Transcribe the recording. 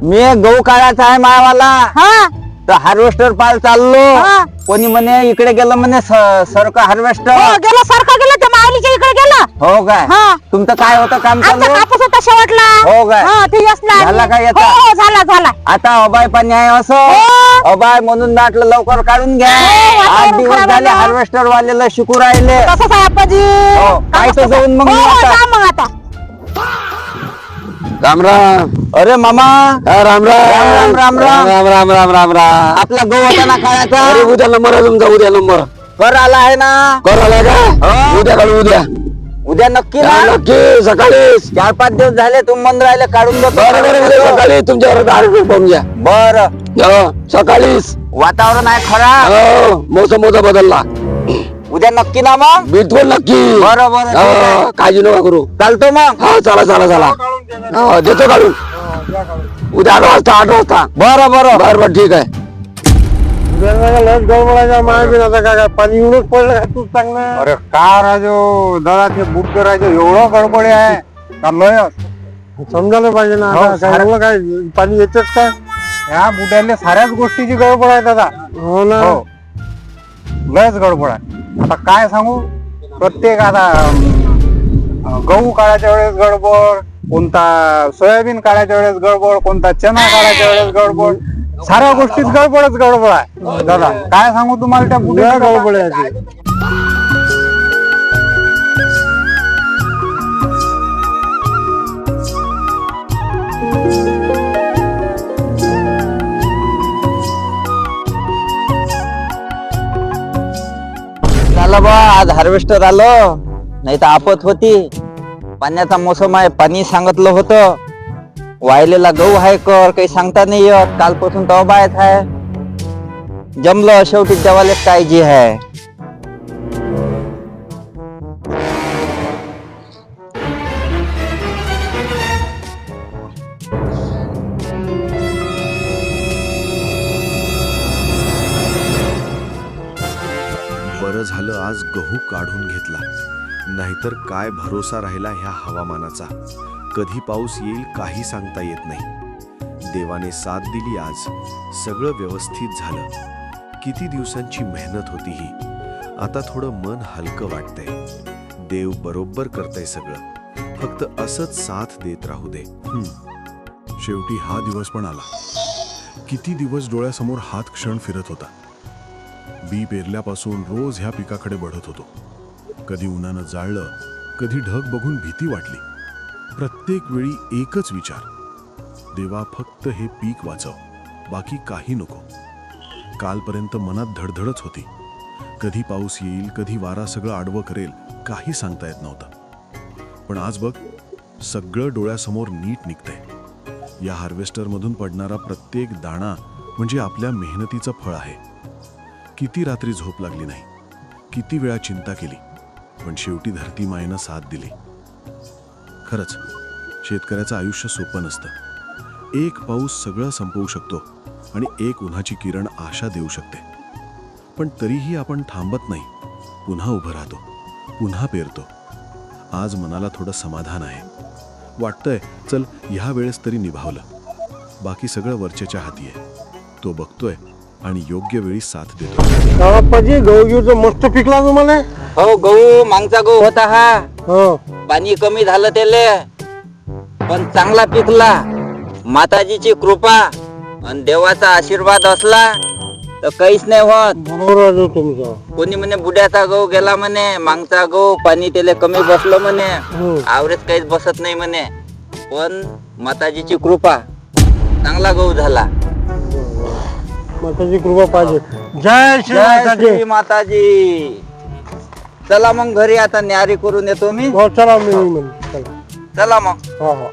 मी गहू काढायचा आहे मायावाला हा तर हार्वेस्टर पाल चाललो. हा. कोणी म्हणे इकडे गेलं म्हणे सरका हार्वेस्टर. हो गेला सारखं गेला त्या माऊलीच्या इकडे गेला. हो काय हा. तुमचं काय होतं काम आमचा चालू? कापूस होता शेवटला. हो काय? हा ते असला झाला काय याचा? हो झाला झाला. आता अबाय पाणी आहे असं हो. अबाय म्हणून दाटलं लवकर काढून घ्या. हो, 8 वातावरण दिवस खराब झाले आहे ना. हार्वेस्टर वालेला शिकू राहिले. तसंच आहे आप्पाजी. हो, काय तर जाऊन मग हो, मी आता. जा मग आता. राम राम. अरे मामा राम राम राम, राम, राम. राम राम राम राम राम. आपला गहू होता ना अरे काढायचा उद्या नंबर आहे तुमचा, उद्या नंबर कर आला आहे ना. कॉल आलाय का? हो. उद्या काढू उद्या. उद्या नक्की हा, ना. नक्की सकाळीच. 4-5 दिवस झाले तुम्ही मन राहिले काढून बरं बरं उद्या देतो. सकाळी तुमच्यावर 10 रुपये पाहून घ्या. बर हो, सकाळीच. वातावरण आहे खराब. हो, मोसम बदलला. उद्या नक्की ना मग. बिलकुल नक्की. बरं, बरं, ठीक आहे. हो, काळजी नका करू. चालतो मग. हा चला चला चला. हो, देतो काढून उद्या 8 वाजता 8 वाजता. बरं बरं बरं बरं ठीक आहे. लस गडबडायचा माय बी आता काय पाणी येऊनच पडलं का तू चांगलं. अरे का राजो दादा ते बुक करायचं एवढं गडबडे आहे का लय समजायला पाहिजे ना. आता काय झालं काय पाणी येतेच काय या बुड्याला साऱ्याच गोष्टीची गडबड आहे दादा. हो ना. लयच गडबड आहे. आता काय सांगू प्रत्येक आता गहू काढायच्या वेळेस गडबड, कोणता सोयाबीन काढायच्या वेळेस गडबड, कोणता चना काढायच्या वेळेस गडबड, साऱ्या गोष्टीत गडबडच गडबड आहे दादा. काय सांगू तुम्हाला त्या बुड्या गडबड आहे. झालं बा आज हार्वेस्टर आलं. नाही तर आपत होती. पाण्याचा मोसम आहे. पाणी सांगितलं होतं. वाहिलेला गहू आहे कर काही सांगता नाही येत. कालपासून तवा बायत आहे. जमलं शेवटी देवाले काळजी आहे. बरं झालं आज गहू काढून घेतला, नाहीतर काय भरोसा राहिला ह्या हवामानाचा. कधी पाऊस येईल काही सांगता येत नाही. देवाने साथ दिली. आज सगळं व्यवस्थित झालं. किती दिवसांची मेहनत होती ही. आता थोडं मन हलकं वाटतंय. देव बरोबर करतंय सगळं. फक्त असंच साथ देत राहू दे. शेवटी हा दिवस पण आला. किती दिवस डोळ्यासमोर हात क्षण फिरत होता. बी पेरल्यापासून रोज ह्या पिकाकडे बढत होतो. कधी उन्हानं जाळलं, कधी ढग बघून भीती वाटली. प्रत्येक वेळी एकच विचार, देवा फक्त हे पीक वाचव, बाकी काही नको. कालपर्यंत मनात धडधडच होती. कधी पाऊस येईल, कधी वारा सगळं आडवं करेल, काही सांगता येत नव्हतं. पण आज बघ, सगळं डोळ्यासमोर नीट निघतंय. या हार्वेस्टरमधून पडणारा प्रत्येक दाणा म्हणजे आपल्या मेहनतीचं फळ आहे. किती रात्री झोप लागली नाही, किती वेळा चिंता केली, पण शेवटी धरती मायेनं साथ दिली. खरंच शेतकऱ्याचं आयुष्य सोपं नसतं. एक पाऊस सगळं संपवू शकतो आणि एक उन्हाची किरण आशा देऊ शकते. पण तरीही आपण थांबत नाही. पुन्हा उभं राहतो, पुन्हा पेरतो. आज मनाला थोडं समाधान आहे. वाटतंय चल ह्या वेळेस तरी निभावलं. बाकी सगळं वरच्याच्या हाती आहे. तो बघतोय आणि योग्य वेळी साथ देतो. आप्पाजी गहू घेऊचं मस्त पिकला तुम्हाला. हो गहू मागचा गहू होता हा. हो पाणी कमी झालं त्याले पण चांगला पिकला. माताजीची कृपा आणि देवाचा आशीर्वाद असला तर काहीच नाही होत. बरोबर आहे तुमचं. कोणी म्हणे बुड्याचा गहू गेला म्हणे, मागचा गहू पाणी त्याले कमी बसलं म्हणे, आवरेज काहीच बसत नाही म्हणे. पण माताजीची कृपा चांगला गहू झाला. माताची कृपा पाहिजे. जय श्री जय माताजी. श्री माताजी. चला मग घरी आता न्यारी करून येतो मी. हो चला मी चला. चला मग. हो हो.